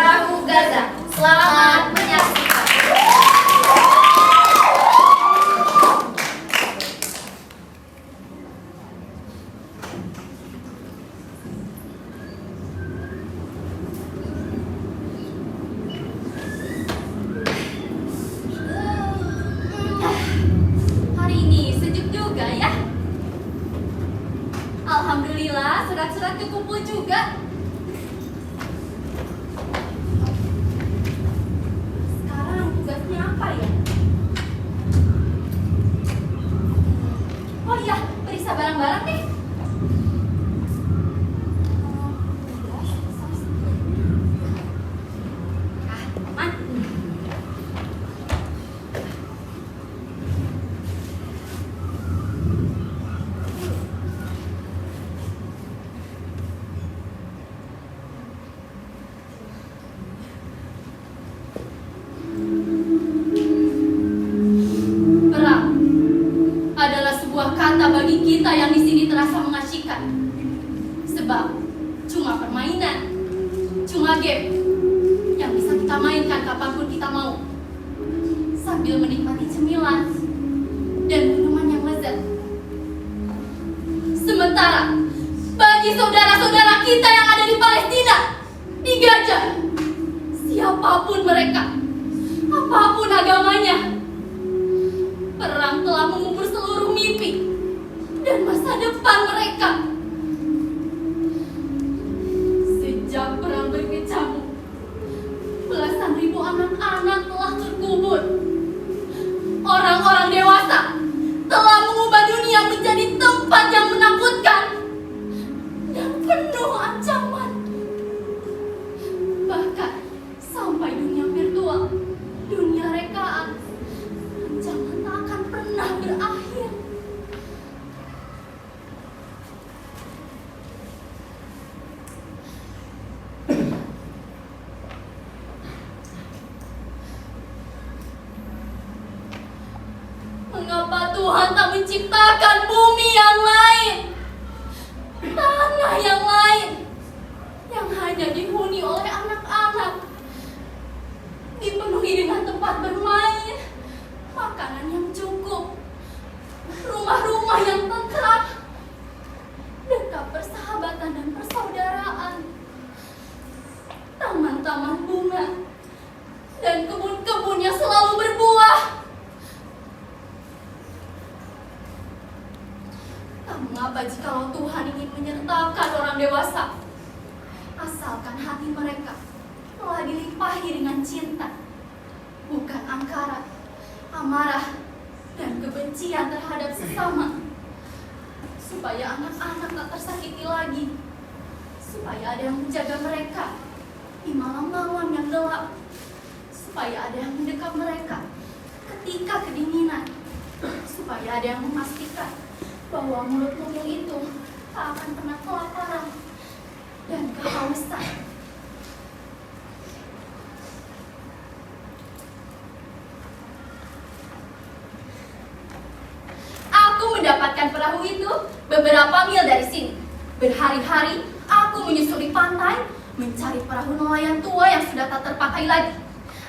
Perahu Gaza. Selamat menyaksikan. Hari ini sejuk juga ya. Alhamdulillah, surat-surat kekumpul juga. Sekarang tugasnya apa ya? Oh iya, periksa barang-barang deh. Aman. Perang adalah sebuah kata bagi kita yang di sini terasa mengasyikan. Sebab cuma permainan, cuma game yang bisa kita mainkan kapanpun kita mau, sambil menikmati cemilan dan minuman yang lezat. Sementara bagi saudara-saudara kita yang ada di Palestina, di Gaza, siapapun mereka, apapun agamanya, perang telah mengubur seluruh mimpi dan masa depan mereka. Sejak perang berkecamuk, belasan ribu anak-anak telah terkubur. Orang-orang dewasa telah mengubah dunia menjadi tempat yang menakutkan dan penuh ancaman. Bahkan sampai dunia virtual, dunia rekaan, ancaman tak akan pernah berakhir. Mengapa Tuhan tak menciptakan bumi yang lain, tanah yang lain, yang hanya dihuni oleh anak-anak, dipenuhi dengan tempat bermain, makanan yang cukup, rumah-rumah yang tentram, dekat persahabatan dan persaudaraan, taman-taman bunga, dan kebun-kebun yang selalu berbuah. Mengapa jikalau Tuhan ingin menyertakan orang dewasa, asalkan hati mereka telah dilimpahi dengan cinta, bukan angkara, amarah, dan kebencian terhadap sesama, supaya anak-anak tak tersakiti lagi, supaya ada yang menjaga mereka di malam-malam yang gelap, supaya ada yang mendekat mereka ketika kedinginan, supaya ada yang memastikan bahwa mulut-mulut itu tak akan pernah kelaparan dan kehausan. Aku mendapatkan perahu itu beberapa mil dari sini. Berhari-hari aku menyusuri pantai mencari perahu nelayan tua yang sudah tak terpakai lagi.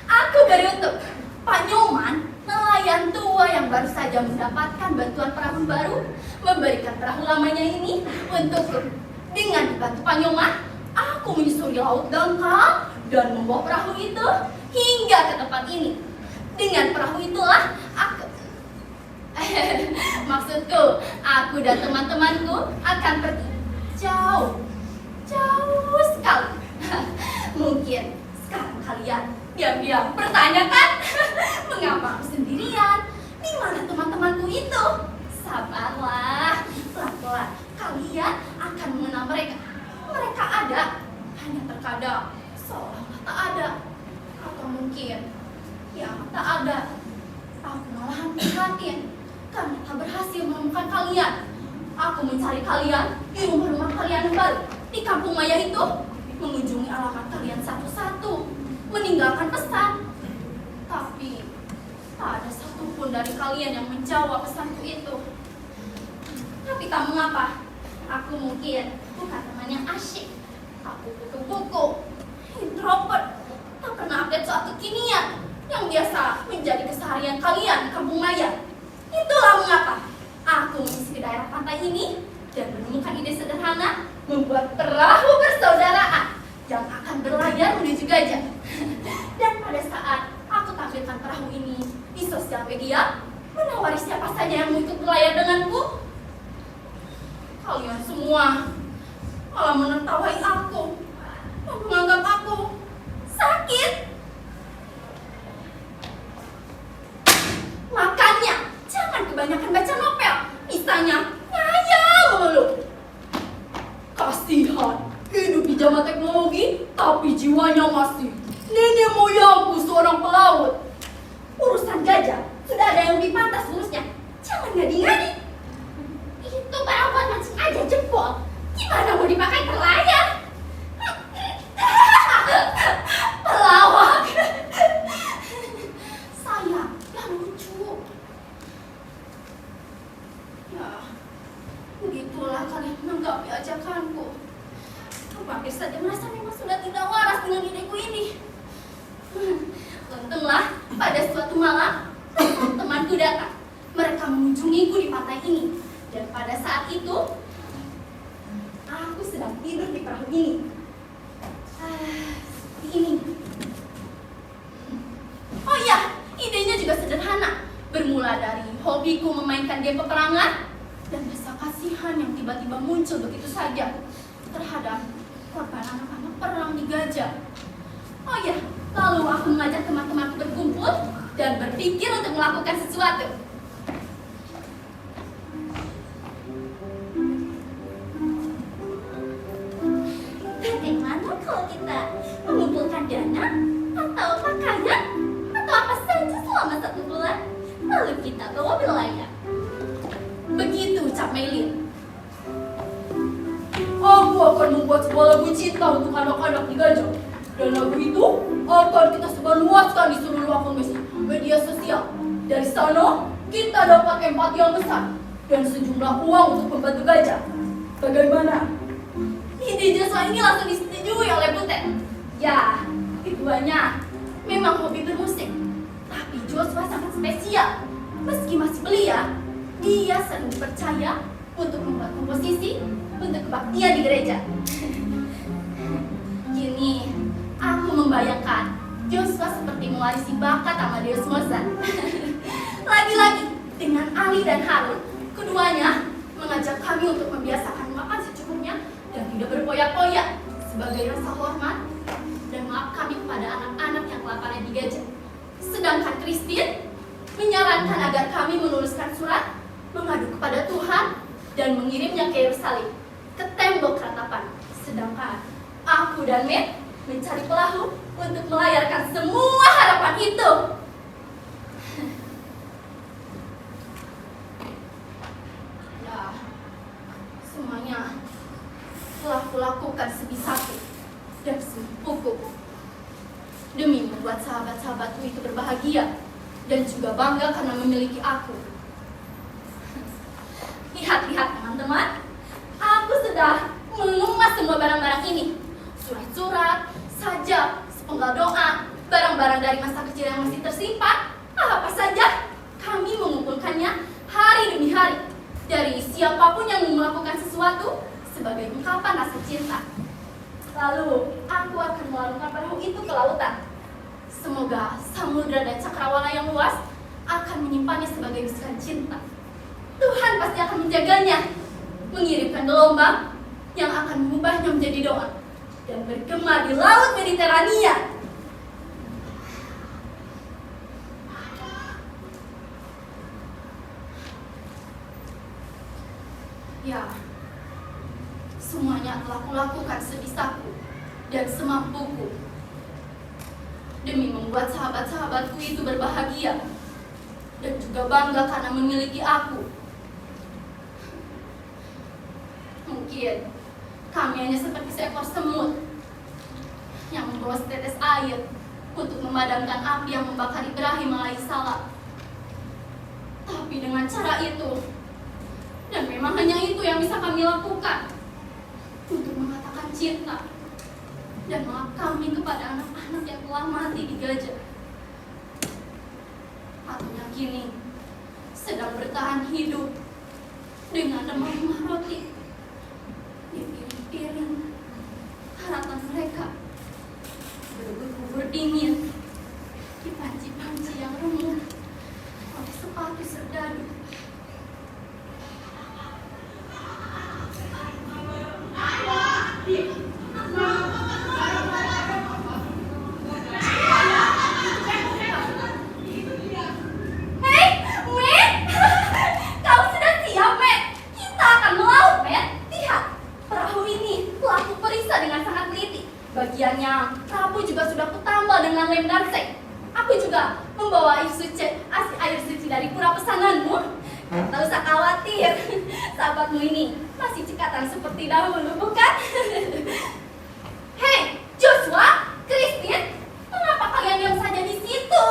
Aku berutuk Pak Nyoman, nelayan tua yang baru saja mendapatkan bantuan perahu baru, memberikan perahu lamanya ini untukku. Dengan dibantu Pak Nyoman, aku menyusuri laut dangkal dan membawa perahu itu hingga ke tempat ini. Dengan perahu itulah aku maksudku, aku dan teman-temanku akan pergi jauh, jauh sekali. Mungkin sekarang kalian diam-diam bertanya kan, mengapa aku sendirian? Di mana teman-temanku itu? Sabarlah, pelan-pelan kalian akan mengenal mereka. Mereka ada, hanya terkadang seolah-olah tak ada, atau mungkin ya tak ada. Aku malahan prihatin karena tak berhasil menemukan kalian. Aku mencari kalian di rumah-rumah kalian yang baru, di kampung maya itu, mengunjungi alamat kalian satu-satu, meninggalkan pesan. Tapi tak ada satupun dari kalian yang menjawab pesanku itu. Tapi tak mengapa, aku mungkin bukan teman yang asyik. Aku buku-buku, introvert, suatu kekinian yang biasa menjadi keseharian kalian di Kampung Maya. Itulah mengapa aku mengisi ke daerah pantai ini dan menemukan ide sederhana membuat perahu persaudaraan yang akan berlayar menuju gajah. Dan pada saat aku tampilkan perahu ini di sosial media, menawari siapa saja yang mau ikut berlayar denganku, kalian semua malah menertawai aku dan menganggap aku sakit. Makanya jangan kebanyakan baca novel, misalnya ngayal melulu. Kasihan, hidup di zaman teknologi, tapi jiwanya masih nenek moyangku seorang pelaut. Urusan gajah, sudah ada yang lebih pantas urusnya. Jangan ngadi-ngadi. Itu barang buat mancing aja jempol. Gimana mau dipakai berlayar? Pelawak. Saya yang lucu. Ya, begitulah kalian menanggapi ajakanku. Hampir saja merasa memang sudah tidak waras dengan ideku ini. Untunglah pada suatu malam temanku datang. Mereka mengunjungiku di pantai ini. Dan pada saat itu aku sedang tidur di perahu ini. Seperti ini. Oh iya, idenya juga sederhana. Bermula dari hobiku memainkan game peperangan dan rasa kasihan yang tiba-tiba muncul begitu saja terhadap korban anak-anak perang di Gajah. Oh ya, lalu aku mengajak teman-temanku berkumpul dan berpikir untuk melakukan sesuatu. Bagaimana kalau kita mengumpulkan dana atau pakaian atau apa saja selama 1 bulan, lalu kita bawa berlayar? Begitu ucap Meilin. Aku akan membuat sebuah lagu cinta untuk anak-anak di Gajah. Dan lagu itu akan kita sebarluaskan di seluruh akun media sosial. Dari sana, kita dapat empati yang besar dan sejumlah uang untuk membantu Gajah. Bagaimana? Ide jasa ini langsung disetujui oleh Butet. Ya, keduanya memang hobi bermusik. Tapi Joshua sangat spesial. Meski masih belia, dia sering dipercaya untuk membuat komposisi untuk kebaktian di gereja. Kini, aku membayangkan Joshua seperti mewarisi bakat Amadeus Mozart. Lagi-lagi, dengan Ali dan Harun, keduanya mengajak kami untuk membiasakan makan secukupnya dan tidak berpoyak-poyak sebagai rasa hormat dan maaf kami kepada anak-anak yang kelaparan di Gajah. Sedangkan Christine menyarankan agar kami menuliskan surat mengadu kepada Tuhan dan mengirimnya ke Yerusalem, ke tembok ratapan. Sedangkan aku dan Matt mencari perahu untuk melayarkan semua harapan itu. Ya, semuanya telah kulakukan sebisaku dan semampuku demi membuat sahabat-sahabatku itu berbahagia dan juga bangga karena memiliki aku. Lihat-lihat teman-teman, aku sudah mengemas semua barang-barang ini. Surat-surat, sajak, sepenggal doa, barang-barang dari masa kecil yang masih tersimpan, apa saja, kami mengumpulkannya hari demi hari. Dari siapapun yang melakukan sesuatu sebagai ungkapan rasa cinta. Lalu, aku akan melarungkan perahu itu ke lautan. Semoga samudra dan cakrawala yang luas akan menyimpannya sebagai bisikan cinta. Tuhan pasti akan menjaganya, mengirimkan gelombang yang akan mengubahnya menjadi doa dan bergema di laut Mediterania. Ya, semuanya telah kulakukan sebisaku dan semampuku demi membuat sahabat-sahabatku itu berbahagia dan juga bangga karena memiliki aku. Mungkin kami hanya seperti seekor semut yang membawa setetes air untuk memadamkan api yang membakar Ibrahim alaihissalam. Tapi dengan cara itu, dan memang hanya itu yang bisa kami lakukan untuk mengatakan cinta, dan maaf kami kepada anak-anak yang telah mati di gajah. Atau yang kini sedang bertahan hidup dengan remah-remah roti di piring-piring harapan mereka, berbubur dingin di panci-panci yang remuk oleh sepatu serdadu. Bagiannya, Prabu juga sudah kutambal dengan lem dan seng. Aku juga membawa air suci dari pura pesananmu. Tak usah khawatir, sahabatmu ini masih cekatan seperti dahulu, bukan? Hei, Joshua, Christine, mengapa kalian diam saja di situ?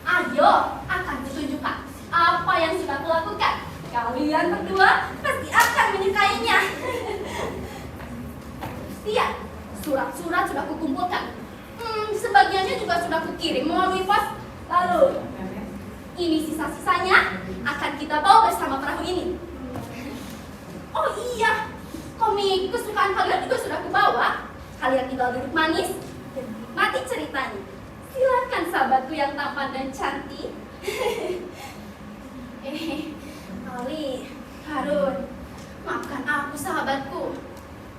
Ayo, akan kutunjukkan apa yang sudah kulakukan. Kalian berdua pasti akan menyukainya. Iya. Surat-surat sudah kukumpulkan. Sebagiannya juga sudah kukirim melalui pos. Lalu, ini sisa-sisanya akan kita bawa bersama perahu ini. Oh iya, komik kesukaan kalian juga sudah kubawa. Kalian tinggal duduk manis dan nikmati ceritanya. Silakan sahabatku yang tampan dan cantik. Ali, Harun, maafkan aku sahabatku.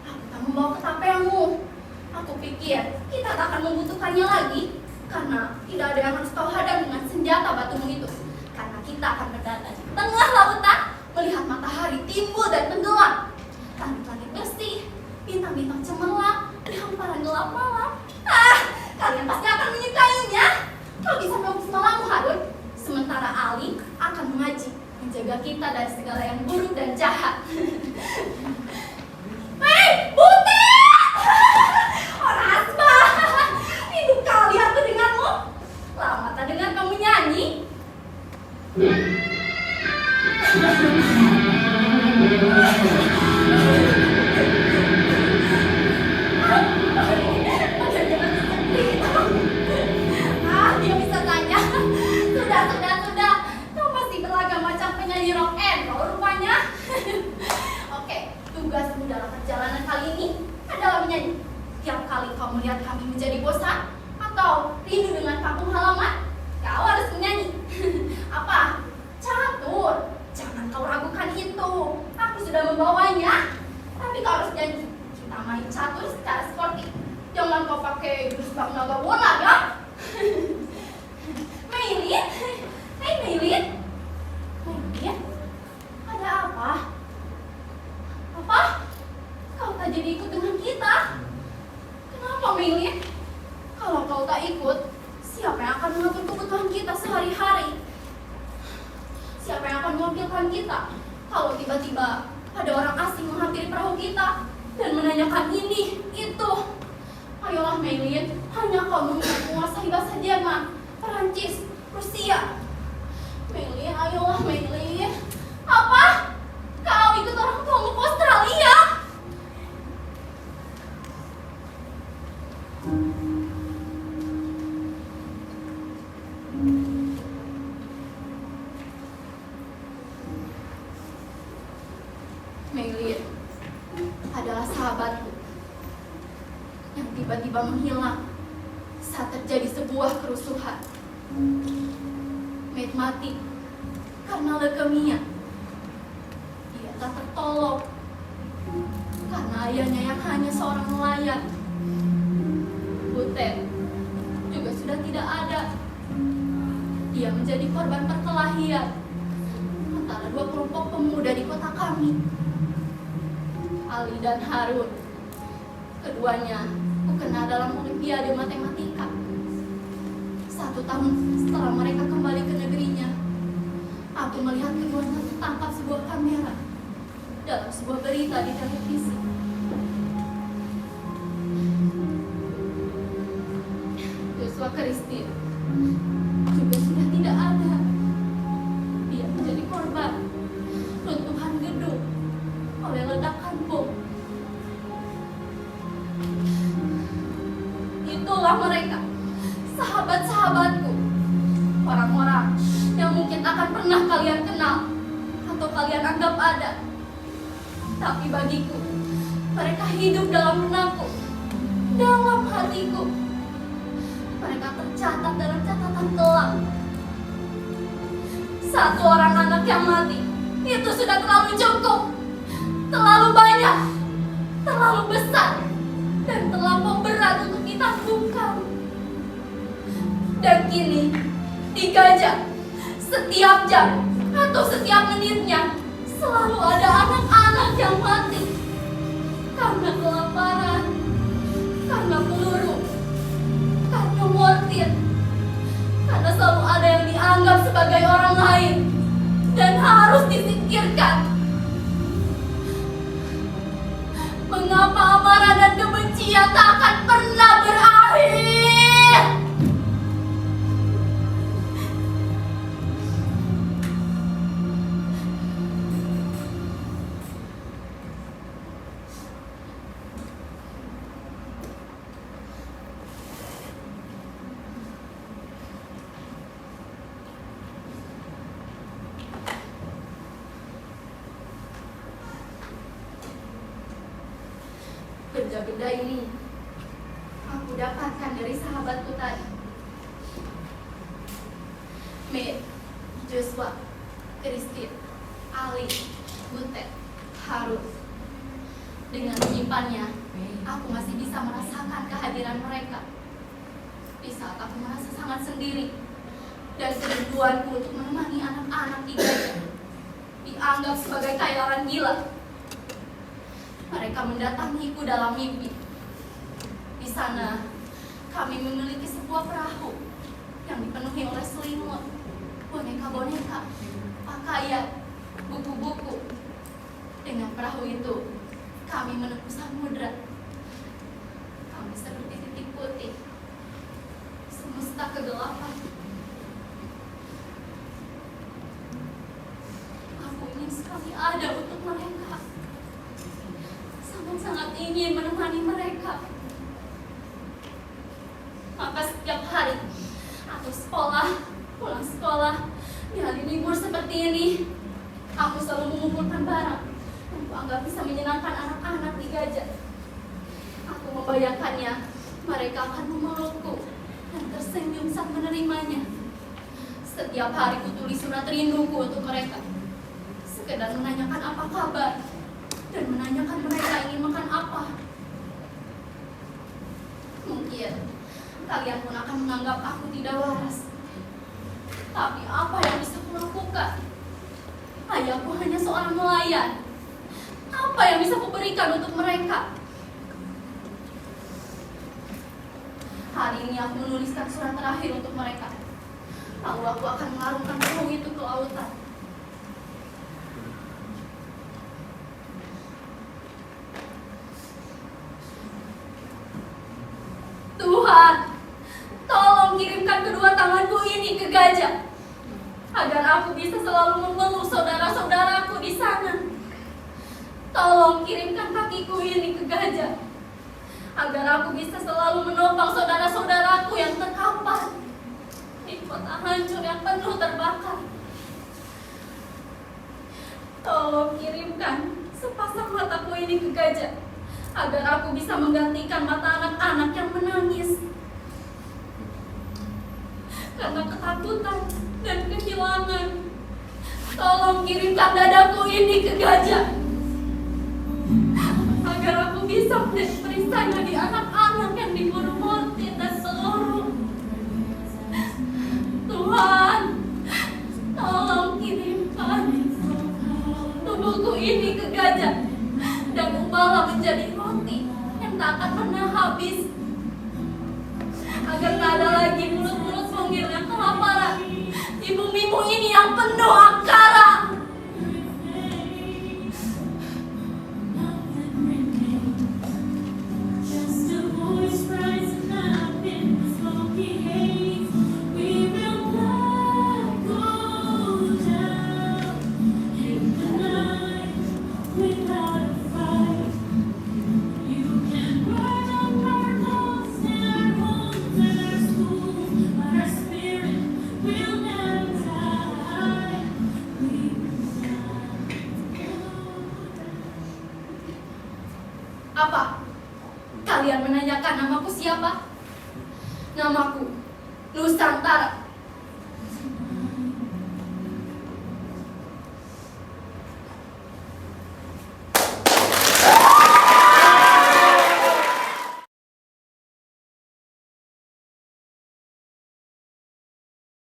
Aku tak membawa ketapelmu. Aku pikir kita tak akan membutuhkannya lagi karena tidak ada yang harus kau hadang dengan senjata batumu itu. Karena kita akan berada di tengah lautan melihat matahari timbul dan tenggelam. Langit-langit bersih, bintang-bintang cemerlang di hamparan gelap malam. Kalian pasti akan menyukainya. Kau bisa bagus malammu, Harun. Sementara Ali akan mengaji, menjaga kita dari segala yang buruk dan jahat. Hei, Butet! Orasma, rindu kali aku denganmu. Lama tak dengar kamu nyanyi. Dia bisa tanya. Sudah. Kau masih berlagak macam penyanyi rock and roll rupanya. Oke, tugasmu dalam perjalanan kali ini adalah menyanyi. Tiap kali kau melihat kami menjadi bosan atau rindu dengan kampung halaman, kau harus menyanyi. Apa? Catur. Jangan kau ragukan itu. Aku sudah membawanya. Tapi kau harus janji. Kita main catur secara sportif. Jangan kau pakai jurus bak naga bola ya. Maylin? Hai Maylin? Maylin? Ada apa? Apa? Kau tak jadi ikut dengan kita? Kenapa, Maylin? Kalau kau tak ikut, siapa yang akan mengatur kebutuhan kita sehari-hari? Siapa yang akan mewakilkan kita kalau tiba-tiba ada orang asing menghampiri perahu kita dan menanyakan ini, itu? Ayolah, Maylin, hanya kau menguasai bahasa Jerman, Perancis, Rusia. Maylin, ayolah, Maylin. Apa? Kau ikut orang tuamu ke Australia? Maylin adalah sahabatku yang tiba-tiba menghilang saat terjadi sebuah kerusuhan. Maid mati karena leukemia. Dia tak tertolong karena ayahnya yang hanya seorang nelayan. Butet juga sudah tidak ada. Dia menjadi korban perkelahian antara dua kelompok pemuda di kota kami, Ali dan Harun. Keduanya kukena dalam olimpiade matematika. 1 tahun setelah mereka kembali ke negerinya, aku melihat keduanya tertangkap sebuah kamera dalam sebuah berita di televisi. Joshua Christine juga sudah tidak ada. Dia menjadi korban runtuhan gedung oleh ledakan bom. sahabat-sahabatku, orang-orang yang mungkin akan pernah kalian kenal atau kalian anggap ada. Tapi bagiku, mereka hidup dalam benakku, dalam hatiku. Mereka tercatat dalam catatan kelam. Satu orang anak yang mati, itu sudah terlalu cukup, terlalu banyak, terlalu besar, dan terlampau berat untuk ditangguhkan. Dan kini, di Gajah, setiap jam atau setiap menitnya, selalu ada anak-anak yang mati. Karena kelaparan, karena peluru, karena mortir, karena selalu ada yang dianggap sebagai orang lain dan harus disingkirkan. Mengapa amarah dan kebencian tak akan pernah berakhir? Benda-benda ini aku dapatkan dari sahabatku tadi. Mei, Joshua, Christine, Ali, Butet, Harun. Dengan menyimpannya, aku masih bisa merasakan kehadiran mereka. Di saat aku merasa sangat sendiri dan kerinduanku untuk menemani anak-anak di Gajah dianggap sebagai kayak gila. Mereka mendatangiku dalam mimpi. Di sana, kami memiliki sebuah perahu yang dipenuhi oleh selimut, boneka-boneka, pakaian, buku-buku. Dengan perahu itu, kami menembus samudra. Kami seperti titik putih, semesta kegelapan. Aku ingin sekali ada untuk mereka. Sangat ingin menemani mereka. Maka setiap hari aku pulang sekolah di hari libur seperti ini, aku selalu mengumpulkan barang yang kuanggap bisa menyenangkan anak-anak di Gajah. Aku membayangkannya, mereka akan memelukku dan tersenyum saat menerimanya. Setiap hari kutulis surat rinduku untuk mereka, sekedar menanyakan apa kabar dan menanyakan mereka ingin makan apa. Mungkin kalian pun akan menganggap aku tidak waras. Tapi apa yang bisa kulakukan? Ayahku hanya seorang nelayan. Apa yang bisa kuberikan untuk mereka? Hari ini aku menuliskan surat terakhir untuk mereka. Lalu aku akan mengarungkan perahu itu ke lautan. Tuhan, tolong kirimkan kedua tanganku ini ke Gajah, agar aku bisa selalu memeluk saudara-saudaraku di sana. Tolong kirimkan kakiku ini ke Gajah, agar aku bisa selalu menopang saudara-saudaraku yang terkapar di kota hancur yang penuh terbakar. Tolong kirimkan sepasang mataku ini ke Gajah, agar aku bisa menggantikan mata anak-anak yang menangis karena ketakutan dan kehilangan. Tolong kirimkan dadaku ini ke Gajah, agar aku bisa menjadi perisai bagi anak-anak yang diburu mortir dan peluru. Tuhan, tolong kirimkan tubuhku ini ke Gajah dan ubahlah menjadi roti yang tak akan pernah habis, agar tak ada lagi mulut-mulut mungil yang kelaparan di bumimu ini yang penuh angkara. Apa? Kalian menanyakan namaku siapa? Namaku Nusantara.